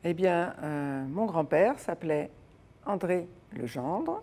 Eh bien, mon grand-père s'appelait André Legendre.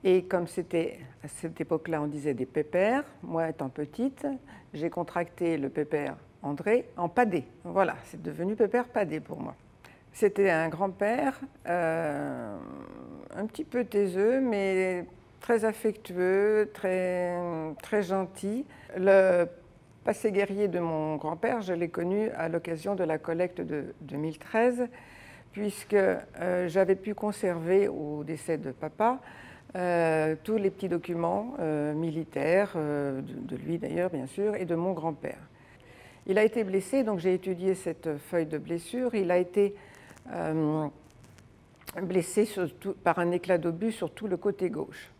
Et comme c'était à cette époque-là, on disait des pépères, moi étant petite, j'ai contracté le pépère André en Padé. Voilà, c'est devenu pépère Padé pour moi. C'était un grand-père un petit peu taiseux, mais très affectueux, très gentil. Le passé guerrier de mon grand-père, je l'ai connu à l'occasion de la collecte de 2013, puisque j'avais pu conserver au décès de papa tous les petits documents militaires, de lui d'ailleurs bien sûr, et de mon grand-père. Il a été blessé, donc j'ai étudié cette feuille de blessure. Il a été blessé par un éclat d'obus sur tout le côté gauche.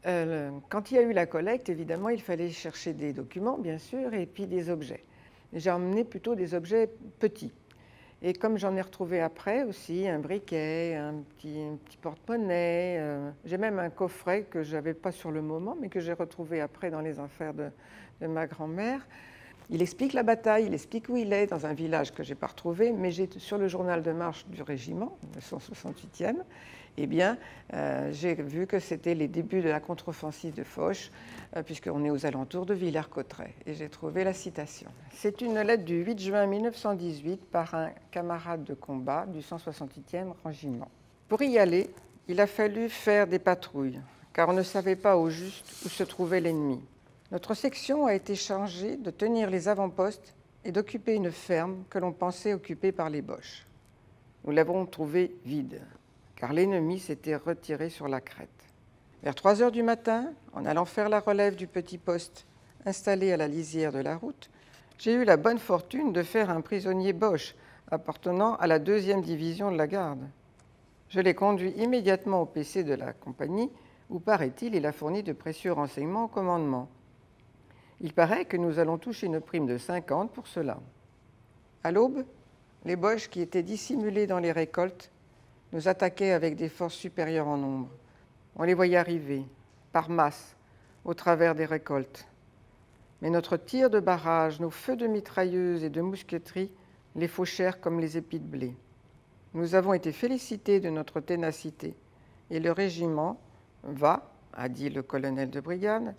Quand il y a eu la collecte, évidemment, il fallait chercher des documents, bien sûr, et puis des objets. J'ai emmené plutôt des objets petits. Et comme j'en ai retrouvé après aussi, un briquet, un petit porte-monnaie, j'ai même un coffret que je n'avais pas sur le moment, mais que j'ai retrouvé après dans les affaires de ma grand-mère. Il explique la bataille, il explique où il est, dans un village que je n'ai pas retrouvé, mais sur le journal de marche du régiment, le 168e, eh bien, j'ai vu que c'était les débuts de la contre-offensive de Foch, puisqu'on est aux alentours de Villers-Cotterêts. Et j'ai trouvé la citation. C'est une lettre du 8 juin 1918 par un camarade de combat du 168e régiment. Pour y aller, il a fallu faire des patrouilles, car on ne savait pas au juste où se trouvait l'ennemi. Notre section a été chargée de tenir les avant-postes et d'occuper une ferme que l'on pensait occupée par les Boches. Nous l'avons trouvée vide, car l'ennemi s'était retiré sur la crête. Vers 3 heures du matin, en allant faire la relève du petit poste installé à la lisière de la route, j'ai eu la bonne fortune de faire un prisonnier Boche appartenant à la 2e division de la garde. Je l'ai conduit immédiatement au PC de la compagnie, où, paraît-il, il a fourni de précieux renseignements au commandement. Il paraît que nous allons toucher une prime de 50 pour cela. À l'aube, les Boches qui étaient dissimulés dans les récoltes nous attaquaient avec des forces supérieures en nombre. On les voyait arriver, par masse, au travers des récoltes. Mais notre tir de barrage, nos feux de mitrailleuses et de mousqueterie les fauchèrent comme les épis de blé. Nous avons été félicités de notre ténacité et le régiment va, a dit le colonel de brigade,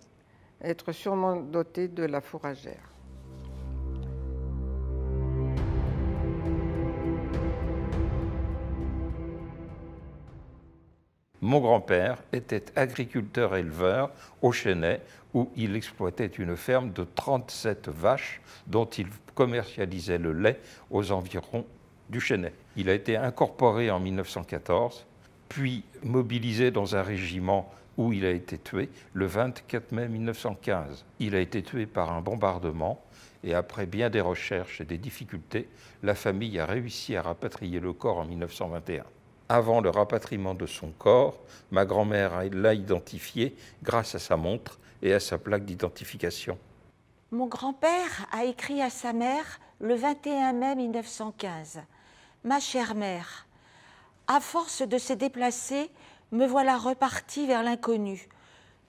être sûrement doté de la fourragère. Mon grand-père était agriculteur-éleveur au Chesnay, où il exploitait une ferme de 37 vaches dont il commercialisait le lait aux environs du Chesnay. Il a été incorporé en 1914, puis mobilisé dans un régiment où il a été tué le 24 mai 1915. Il a été tué par un bombardement et après bien des recherches et des difficultés, la famille a réussi à rapatrier le corps en 1921. Avant le rapatriement de son corps, ma grand-mère l'a identifié grâce à sa montre et à sa plaque d'identification. Mon grand-père a écrit à sa mère le 21 mai 1915. « Ma chère mère, à force de se déplacer, me voilà reparti vers l'inconnu.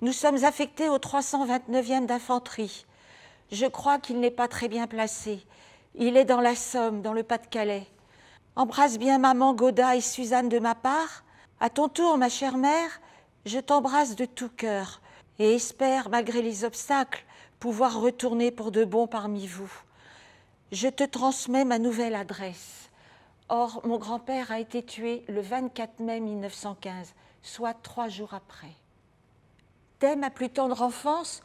Nous sommes affectés au 329e d'infanterie. Je crois qu'il n'est pas très bien placé. Il est dans la Somme, dans le Pas-de-Calais. Embrasse bien maman Goda et Suzanne de ma part. À ton tour, ma chère mère, je t'embrasse de tout cœur et espère, malgré les obstacles, pouvoir retourner pour de bon parmi vous. Je te transmets ma nouvelle adresse. » Or, mon grand-père a été tué le 24 mai 1915, soit 3 jours après. Dès ma plus tendre enfance,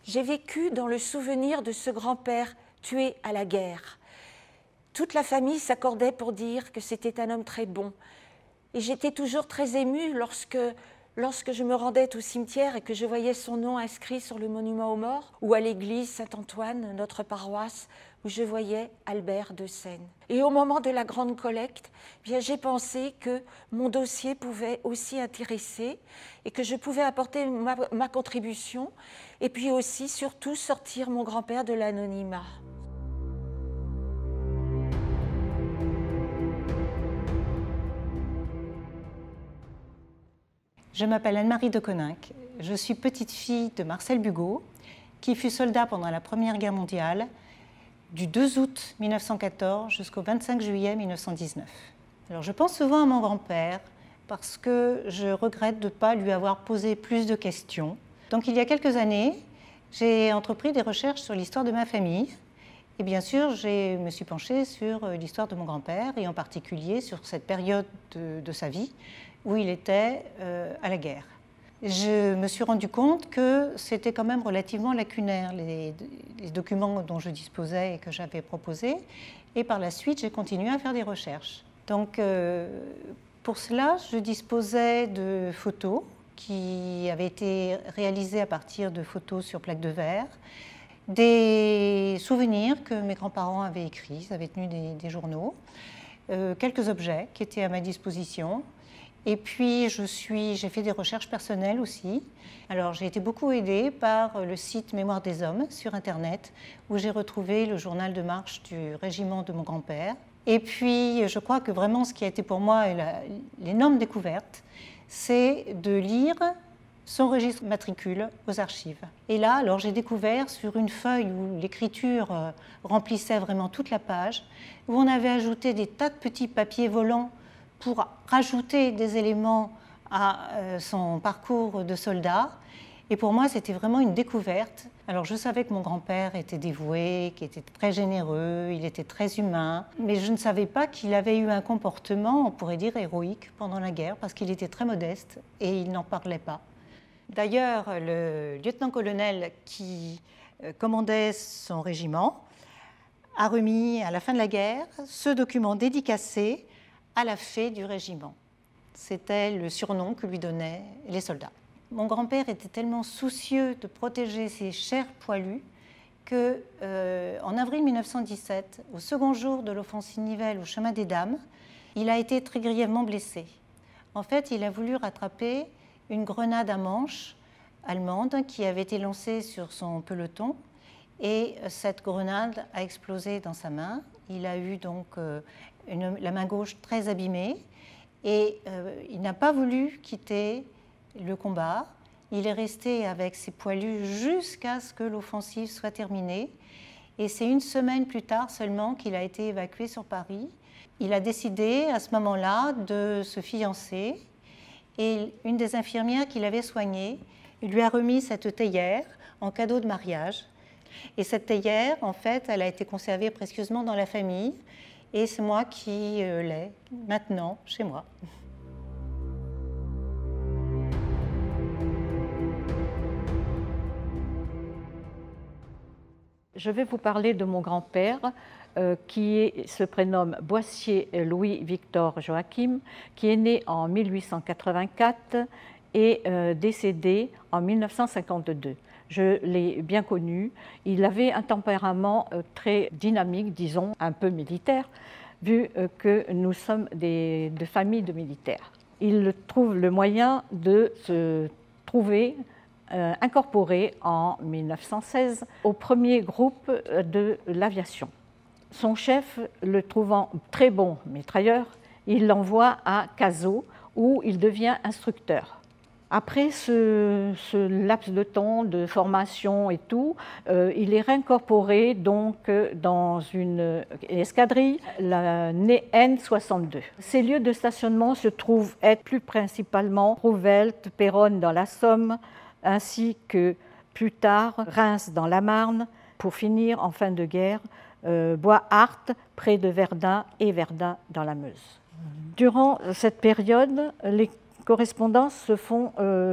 j'ai vécu dans le souvenir de ce grand-père tué à la guerre. Toute la famille s'accordait pour dire que c'était un homme très bon. Et j'étais toujours très émue lorsque je me rendais au cimetière et que je voyais son nom inscrit sur le monument aux morts, ou à l'église Saint-Antoine, notre paroisse, où je voyais Albert de Seine. Et au moment de la grande collecte, bien, j'ai pensé que mon dossier pouvait aussi intéresser et que je pouvais apporter ma contribution et puis aussi, surtout, sortir mon grand-père de l'anonymat. Je m'appelle Anne-Marie de Coninck. Je suis petite fille de Marcel Bugeaud, qui fut soldat pendant la Première Guerre mondiale, du 2 août 1914 jusqu'au 25 juillet 1919. Alors je pense souvent à mon grand-père parce que je regrette de ne pas lui avoir posé plus de questions. Donc il y a quelques années, j'ai entrepris des recherches sur l'histoire de ma famille. Et bien sûr, je me suis penchée sur l'histoire de mon grand-père et en particulier sur cette période de sa vie où il était à la guerre. Je me suis rendu compte que c'était quand même relativement lacunaire, les documents dont je disposais et que j'avais proposés. Et par la suite, j'ai continué à faire des recherches. Donc, pour cela, je disposais de photos qui avaient été réalisées à partir de photos sur plaques de verre, des souvenirs que mes grands-parents avaient écrits, ils avaient tenu des journaux, quelques objets qui étaient à ma disposition. Et puis, j'ai fait des recherches personnelles aussi. Alors, j'ai été beaucoup aidée par le site Mémoire des Hommes sur Internet, où j'ai retrouvé le journal de marche du régiment de mon grand-père. Et puis, je crois que vraiment, ce qui a été pour moi l'énorme découverte, c'est de lire son registre matricule aux archives. Et là, alors, j'ai découvert sur une feuille où l'écriture remplissait vraiment toute la page, où on avait ajouté des tas de petits papiers volants pour rajouter des éléments à son parcours de soldat. Et pour moi, c'était vraiment une découverte. Alors, je savais que mon grand-père était dévoué, qu'il était très généreux, il était très humain, mais je ne savais pas qu'il avait eu un comportement, on pourrait dire, héroïque pendant la guerre, parce qu'il était très modeste et il n'en parlait pas. D'ailleurs, le lieutenant-colonel qui commandait son régiment a remis, à la fin de la guerre, ce document dédicacé à la fée du régiment. C'était le surnom que lui donnaient les soldats. Mon grand-père était tellement soucieux de protéger ses chers poilus qu'en avril 1917, au second jour de l'offensive Nivelle au chemin des Dames, il a été très grièvement blessé. En fait, il a voulu rattraper une grenade à manche allemande qui avait été lancée sur son peloton et cette grenade a explosé dans sa main. Il a eu donc la main gauche très abîmée et il n'a pas voulu quitter le combat. Il est resté avec ses poilus jusqu'à ce que l'offensive soit terminée et c'est une semaine plus tard seulement qu'il a été évacué sur Paris. Il a décidé à ce moment-là de se fiancer et une des infirmières qui l'avait soigné lui a remis cette théière en cadeau de mariage. Et cette théière, en fait, elle a été conservée précieusement dans la famille. Et c'est moi qui l'ai maintenant chez moi. Je vais vous parler de mon grand-père qui se prénomme Boissier Louis-Victor Joachim, qui est né en 1884 et décédé en 1952. Je l'ai bien connu. Il avait un tempérament très dynamique, disons, un peu militaire, vu que nous sommes de familles de militaires. Il trouve le moyen de se trouver incorporé en 1916 au premier groupe de l'aviation. Son chef, le trouvant très bon mitrailleur, il l'envoie à Cazaux, où il devient instructeur. Après ce laps de temps de formation et tout, il est réincorporé donc dans une escadrille, la N62. Ces lieux de stationnement se trouvent être plus principalement Rouvelte, Péronne dans la Somme, ainsi que plus tard Reims dans la Marne, pour finir en fin de guerre, Bois-Hart près de Verdun et Verdun dans la Meuse. Durant cette période, les correspondances se font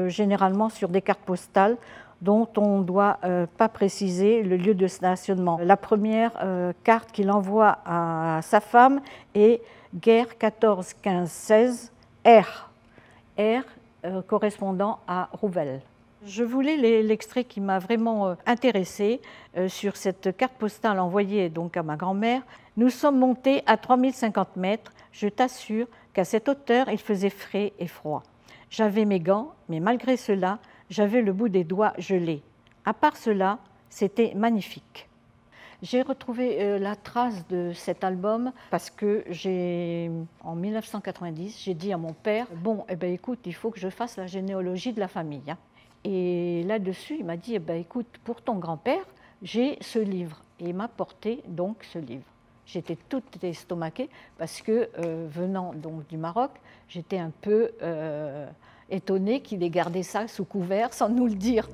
généralement sur des cartes postales dont on ne doit pas préciser le lieu de stationnement. La première carte qu'il envoie à sa femme est guerre 14 15 16 R, correspondant à Rouvel. Je voulais l'extrait qui m'a vraiment intéressée sur cette carte postale envoyée donc à ma grand-mère. Nous sommes montés à 3050 mètres. Je t'assure qu'à cette hauteur, il faisait frais et froid. J'avais mes gants, mais malgré cela, j'avais le bout des doigts gelé. À part cela, c'était magnifique. J'ai retrouvé la trace de cet album parce que en 1990, j'ai dit à mon père, « Bon, eh ben, écoute, il faut que je fasse la généalogie de la famille. » Et là-dessus, il m'a dit, eh ben, « Écoute, pour ton grand-père, j'ai ce livre. » Et il m'a porté donc ce livre. J'étais toute estomaquée parce que, venant donc du Maroc, j'étais un peu étonnée qu'il ait gardé ça sous couvert sans nous le dire.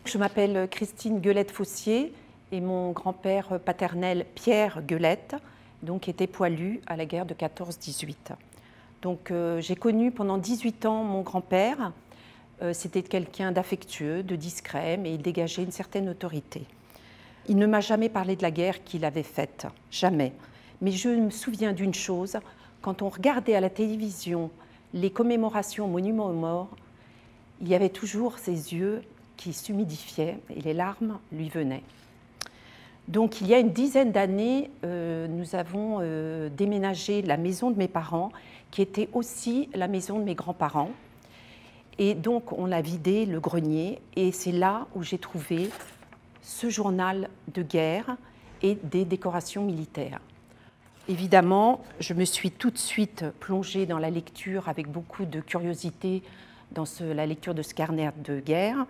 Je m'appelle Christine Guelette-Faussier et mon grand-père paternel Pierre Guelette donc, était poilu à la guerre de 14-18. Donc j'ai connu pendant 18 ans mon grand-père. C'était quelqu'un d'affectueux, de discret, mais il dégageait une certaine autorité. Il ne m'a jamais parlé de la guerre qu'il avait faite, jamais. Mais je me souviens d'une chose, quand on regardait à la télévision les commémorations au monument aux morts, il y avait toujours ses yeux qui s'humidifiaient et les larmes lui venaient. Donc il y a une dizaine d'années, nous avons déménagé la maison de mes parents, qui était aussi la maison de mes grands-parents. Et donc on a vidé le grenier et c'est là où j'ai trouvé ce journal de guerre et des décorations militaires. Évidemment, je me suis tout de suite plongée dans la lecture avec beaucoup de curiosité dans la lecture de ce carnet de guerre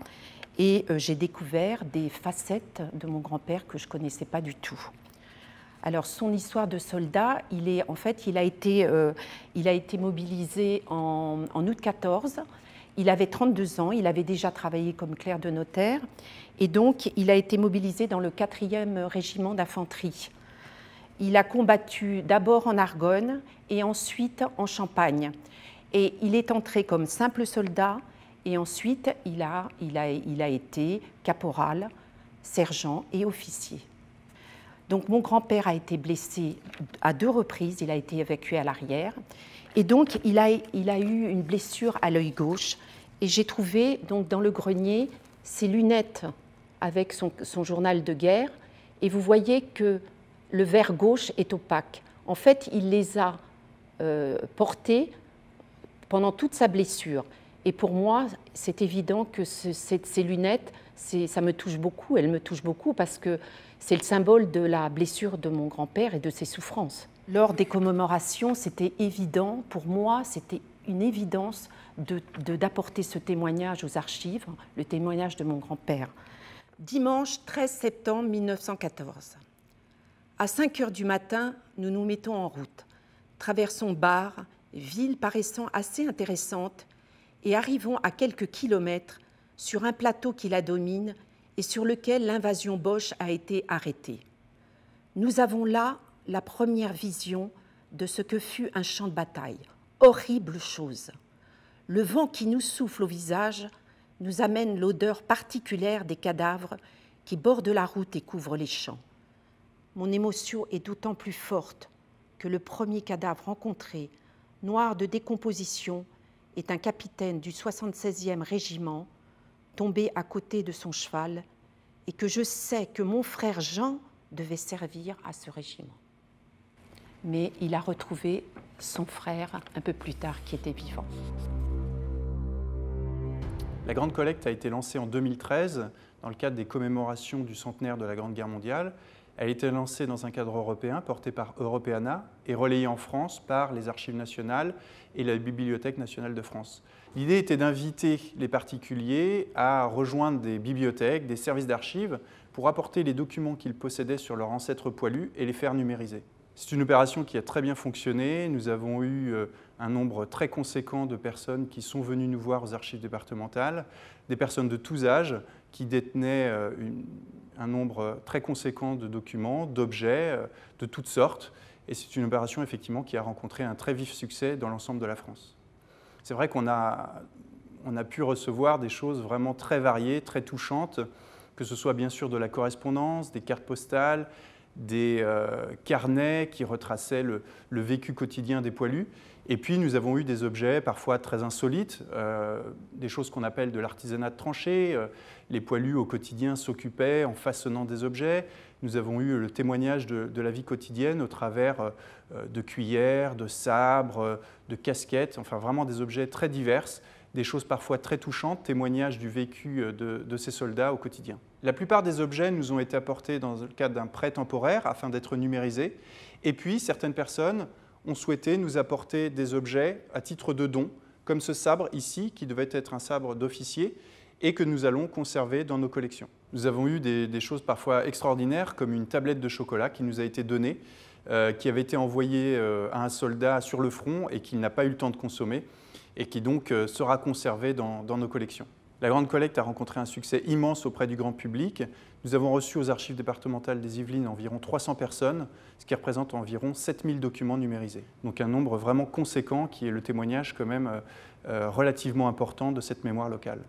et j'ai découvert des facettes de mon grand-père que je ne connaissais pas du tout. Alors son histoire de soldat, il a été mobilisé en août 14. Il avait 32 ans, il avait déjà travaillé comme clerc de notaire et donc il a été mobilisé dans le 4e régiment d'infanterie. Il a combattu d'abord en Argonne et ensuite en Champagne. Et il est entré comme simple soldat et ensuite il a été caporal, sergent et officier. Donc mon grand-père a été blessé à 2 reprises, il a été évacué à l'arrière. Et donc, il a eu une blessure à l'œil gauche. Et j'ai trouvé donc, dans le grenier ses lunettes avec son journal de guerre. Et vous voyez que le verre gauche est opaque. En fait, il les a portées pendant toute sa blessure. Et pour moi, c'est évident que ces lunettes, ça me touche beaucoup. Elles me touchent beaucoup parce que c'est le symbole de la blessure de mon grand-père et de ses souffrances. Lors des commémorations, c'était évident, pour moi, c'était une évidence d'apporter ce témoignage aux archives, le témoignage de mon grand-père. Dimanche 13 septembre 1914. À 5 heures du matin, nous nous mettons en route. Traversons Bar, ville paraissant assez intéressante, et arrivons à quelques kilomètres sur un plateau qui la domine et sur lequel l'invasion Boche a été arrêtée. Nous avons là la première vision de ce que fut un champ de bataille. Horrible chose. Le vent qui nous souffle au visage nous amène l'odeur particulière des cadavres qui bordent la route et couvrent les champs. Mon émotion est d'autant plus forte que le premier cadavre rencontré, noir de décomposition, est un capitaine du 76e régiment tombé à côté de son cheval et que je sais que mon frère Jean devait servir à ce régiment. Mais il a retrouvé son frère un peu plus tard qui était vivant. La Grande Collecte a été lancée en 2013 dans le cadre des commémorations du centenaire de la Grande Guerre mondiale. Elle a été lancée dans un cadre européen porté par Europeana et relayée en France par les Archives nationales et la Bibliothèque nationale de France. L'idée était d'inviter les particuliers à rejoindre des bibliothèques, des services d'archives pour apporter les documents qu'ils possédaient sur leurs ancêtres poilus et les faire numériser. C'est une opération qui a très bien fonctionné. Nous avons eu un nombre très conséquent de personnes qui sont venues nous voir aux archives départementales, des personnes de tous âges qui détenaient un nombre très conséquent de documents, d'objets de toutes sortes. Et c'est une opération effectivement qui a rencontré un très vif succès dans l'ensemble de la France. C'est vrai qu'on a pu recevoir des choses vraiment très variées, très touchantes, que ce soit bien sûr de la correspondance, des cartes postales, des carnets qui retraçaient le vécu quotidien des poilus. Et puis nous avons eu des objets parfois très insolites, des choses qu'on appelle de l'artisanat de tranchée. Les poilus au quotidien s'occupaient en façonnant des objets. Nous avons eu le témoignage de la vie quotidienne au travers de cuillères, de sabres, de casquettes, enfin vraiment des objets très divers, des choses parfois très touchantes, témoignages du vécu de ces soldats au quotidien. La plupart des objets nous ont été apportés dans le cadre d'un prêt temporaire afin d'être numérisés. Et puis certaines personnes ont souhaité nous apporter des objets à titre de don, comme ce sabre ici, qui devait être un sabre d'officier, et que nous allons conserver dans nos collections. Nous avons eu des choses parfois extraordinaires, comme une tablette de chocolat qui nous a été donnée, qui avait été envoyée à un soldat sur le front et qu'il n'a pas eu le temps de consommer, et qui donc sera conservée dans nos collections. La Grande Collecte a rencontré un succès immense auprès du grand public. Nous avons reçu aux archives départementales des Yvelines environ 300 personnes, ce qui représente environ 7000 documents numérisés. Donc un nombre vraiment conséquent qui est le témoignage quand même relativement important de cette mémoire locale.